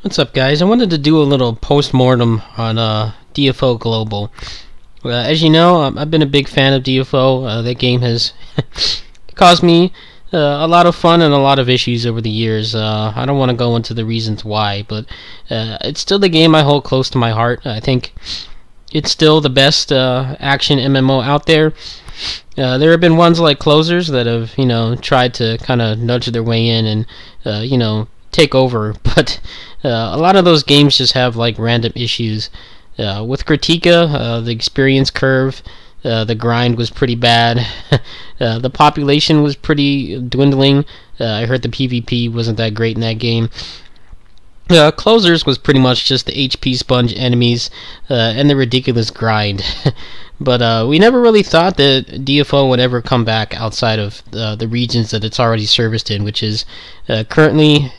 What's up, guys? I wanted to do a little post-mortem on DFO Global. As you know, I've been a big fan of DFO. That game has caused me a lot of fun and a lot of issues over the years. I don't want to go into the reasons why, but it's still the game I hold close to my heart. I think it's still the best action MMO out there. There have been ones like Closers that have, tried to kind of nudge their way in and, take over, but a lot of those games just have like random issues. With Critica, the experience curve, the grind was pretty bad. The population was pretty dwindling. I heard the PvP wasn't that great in that game. Closers was pretty much just the HP sponge enemies and the ridiculous grind. But we never really thought that DFO would ever come back outside of the regions that it's already serviced in, which is currently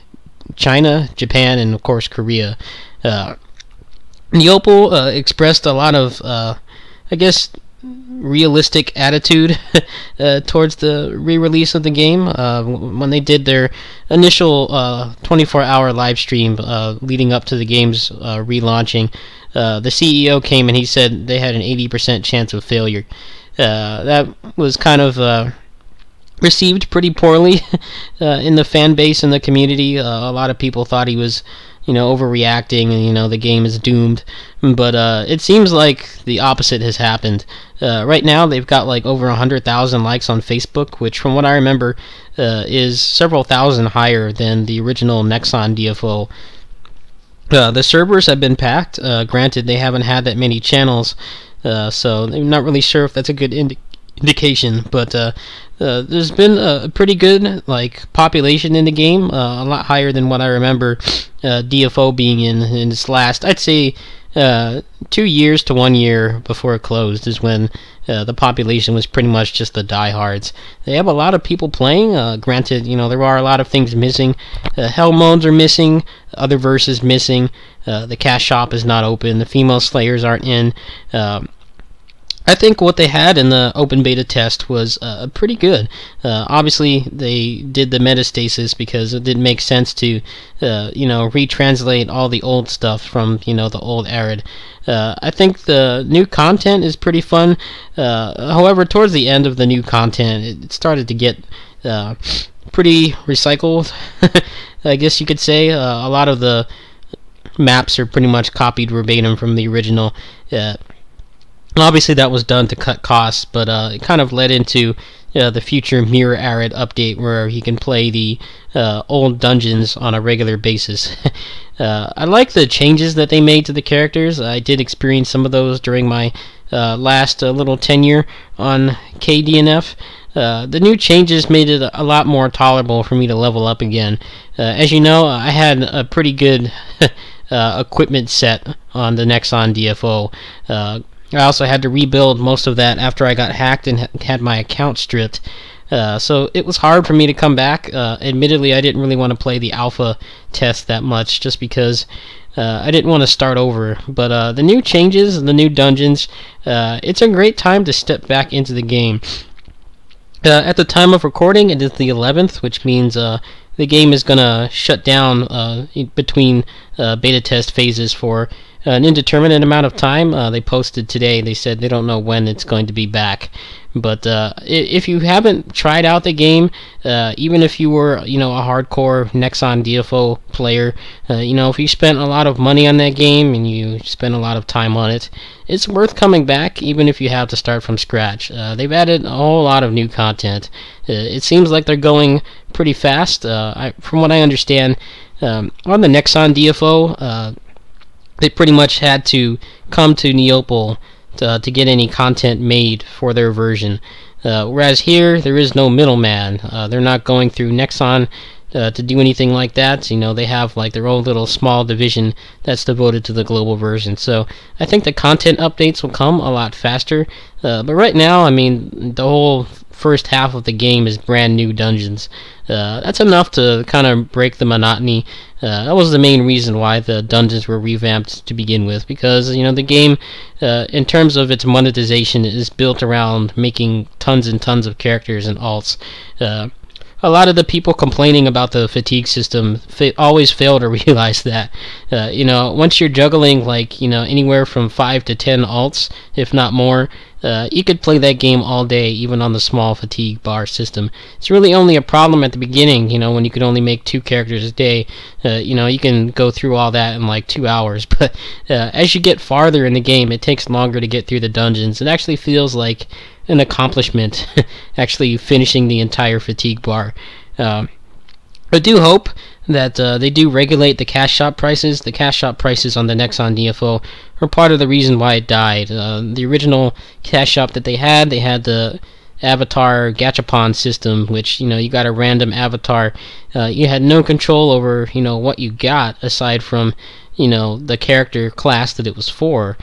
China, Japan, and of course Korea. Neopal expressed a lot of, I guess, realistic attitude towards the re-release of the game when they did their initial 24-hour live stream leading up to the game's relaunching. The CEO came and he said they had an 80% chance of failure. That was kind of received pretty poorly in the fan base and the community. A lot of people thought he was, overreacting and, the game is doomed. But it seems like the opposite has happened. Right now, they've got like over 100,000 likes on Facebook, which from what I remember is several thousand higher than the original Nexon DFO. The servers have been packed. Granted, they haven't had that many channels, so I'm not really sure if that's a good indication, but there's been a pretty good population in the game, a lot higher than what I remember DFO being in its last, I'd say 2 years to 1 year before it closed is when the population was pretty much just the diehards. They have a lot of people playing. Granted, there are a lot of things missing. Hell modes are missing, other verses missing, the cash shop is not open, the female slayers aren't in. I think what they had in the open beta test was pretty good. Obviously, they did the metastasis because it didn't make sense to, retranslate all the old stuff from, the old Arid. I think the new content is pretty fun. However, towards the end of the new content, it started to get pretty recycled, I guess you could say. A lot of the maps are pretty much copied verbatim from the original. Obviously, that was done to cut costs, but it kind of led into the future Mirror Arid update where he can play the old dungeons on a regular basis. I like the changes that they made to the characters. I did experience some of those during my last little tenure on KDNF. The new changes made it a lot more tolerable for me to level up again. As you know, I had a pretty good equipment set on the Nexon DFO. I also had to rebuild most of that after I got hacked and had my account stripped. So it was hard for me to come back. Admittedly, I didn't really want to play the alpha test that much just because I didn't want to start over. But the new changes, the new dungeons, it's a great time to step back into the game. At the time of recording, it is the 11th, which means the game is going to shut down between beta test phases for an indeterminate amount of time. They posted today, they said they don't know when it's going to be back. But if you haven't tried out the game, even if you were a hardcore Nexon DFO player, if you spent a lot of money on that game and you spent a lot of time on it, it's worth coming back even if you have to start from scratch. They've added a whole lot of new content. It seems like they're going pretty fast. From what I understand, on the Nexon DFO, they pretty much had to come to Neopal to get any content made for their version. Whereas here, there is no middleman. They're not going through Nexon to do anything like that. They have their own little small division that's devoted to the global version. So I think the content updates will come a lot faster. But right now, the whole first half of the game is brand new dungeons. That's enough to kind of break the monotony. That was the main reason why the dungeons were revamped to begin with, because the game, in terms of its monetization, is built around making tons and tons of characters and alts. a lot of the people complaining about the fatigue system always fail to realize that. Once you're juggling like anywhere from 5 to 10 alts, if not more, you could play that game all day, even on the small fatigue bar system. It's really only a problem at the beginning, when you could only make 2 characters a day. You can go through all that in like 2 hours, but as you get farther in the game, it takes longer to get through the dungeons. It actually feels like an accomplishment, actually finishing the entire fatigue bar. I do hope that they do regulate the cash shop prices. The cash shop prices on the Nexon DFO are part of the reason why it died. The original cash shop that they had the avatar gachapon system, which you got a random avatar. You had no control over what you got aside from the character class that it was for.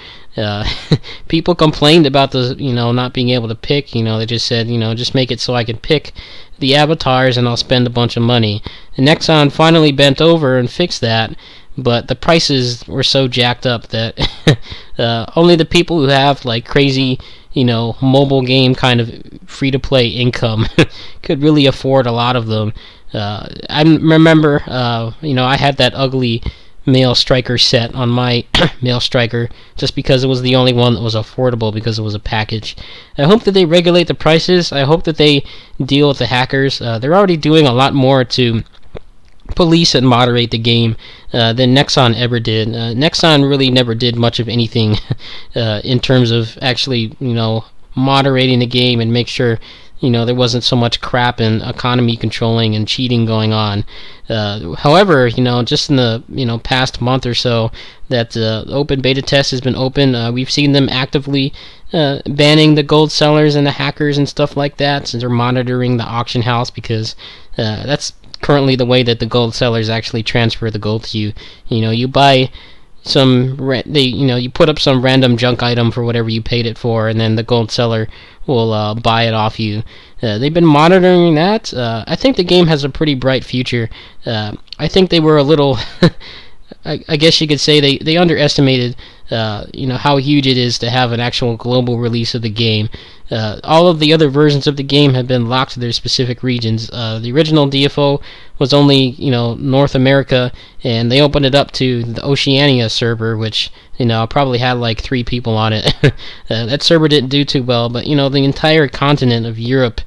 People complained about the not being able to pick. They just said just make it so I can pick the avatars and I'll spend a bunch of money. And Nexon finally bent over and fixed that, but the prices were so jacked up that only the people who have like crazy mobile game kind of free-to-play income could really afford a lot of them. I remember I had that ugly Male Striker set on my Male Striker just because it was the only one that was affordable because it was a package. I hope that they regulate the prices. I hope that they deal with the hackers. They're already doing a lot more to police and moderate the game than Nexon ever did. Nexon really never did much of anything in terms of actually moderating the game and make sure there wasn't so much crap and economy controlling and cheating going on. However, just in the past month or so that the open beta test has been open, we've seen them actively banning the gold sellers and the hackers and stuff like that, since they're monitoring the auction house, because that's currently the way that the gold sellers actually transfer the gold to you. You buy you put up some random junk item for whatever you paid it for, and then the gold seller will buy it off you. They've been monitoring that. I think the game has a pretty bright future. I think they were a little I guess you could say they underestimated how huge it is to have an actual global release of the game. All of the other versions of the game have been locked to their specific regions. The original DFO was only North America, and they opened it up to the Oceania server, which probably had like 3 people on it. That server didn't do too well, but the entire continent of Europe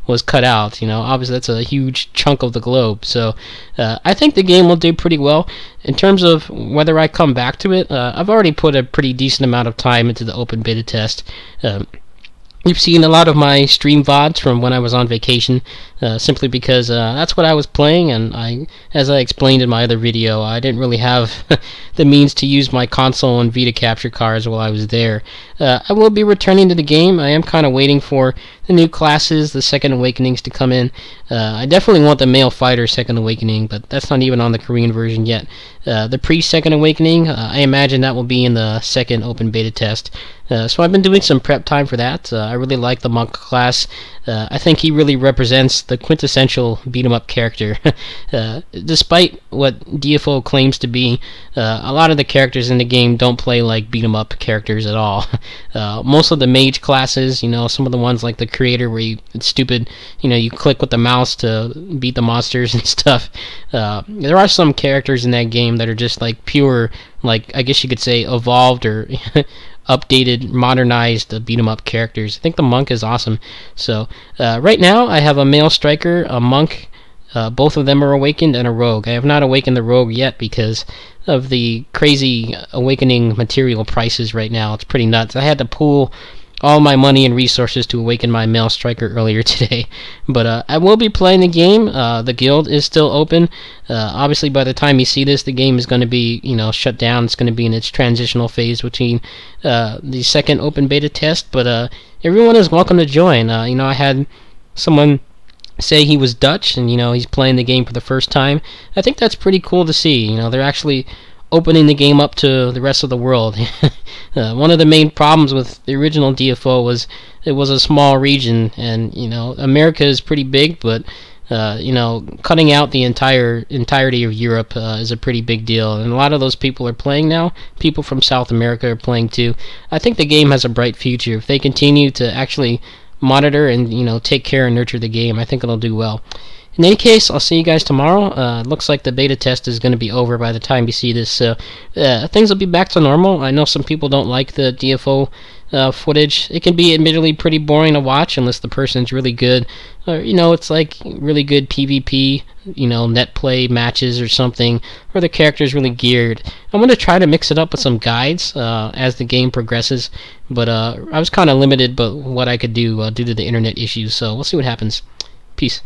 was cut out. Obviously that's a huge chunk of the globe. So I think the game will do pretty well. In terms of whether I come back to it, I've already put a pretty decent amount of time into the open beta test. You've seen a lot of my stream VODs from when I was on vacation, simply because that's what I was playing, and as I explained in my other video, I didn't really have the means to use my console and Vita capture cards while I was there. I will be returning to the game. I am kind of waiting for the new classes, the Second Awakenings, to come in. I definitely want the Male Fighter Second Awakening, but that's not even on the Korean version yet. The pre-Second Awakening, I imagine that will be in the second open beta test. So I've been doing some prep time for that. I really like the Monk class. I think he really represents the quintessential beat-em-up character. Despite what DFO claims to be, a lot of the characters in the game don't play like beat-em-up characters at all. Most of the mage classes, some of the ones like the Creator where it's stupid, you click with the mouse to beat the monsters and stuff. There are some characters in that game that are just like pure, like I guess you could say evolved or updated, modernized beat-em-up characters. I think the Monk is awesome. So right now I have a Male Striker, a Monk, both of them are awakened, and a Rogue. I have not awakened the Rogue yet because of the crazy awakening material prices right now. It's pretty nuts. I had to pool all my money and resources to awaken my Male Striker earlier today. But I will be playing the game. The guild is still open. Obviously, by the time you see this, the game is going to be shut down. It's going to be in its transitional phase between the second open beta test. But everyone is welcome to join. I had someone say he was Dutch, and he's playing the game for the first time. I think that's pretty cool to see. They're actually opening the game up to the rest of the world. One of the main problems with the original DFO was it was a small region, and America is pretty big, but cutting out the entirety of Europe is a pretty big deal, and a lot of those people are playing now. People from South America are playing too. I think the game has a bright future if they continue to actually monitor and take care and nurture the game. I think it'll do well. In any case, I'll see you guys tomorrow. It looks like the beta test is going to be over by the time you see this, so things will be back to normal. I know some people don't like the DFO footage. It can be admittedly pretty boring to watch unless the person's really good, or it's like really good PvP, net play matches or something, or the character's really geared. I'm going to try to mix it up with some guides as the game progresses, but I was kind of limited but what I could do due to the internet issues, so we'll see what happens. Peace.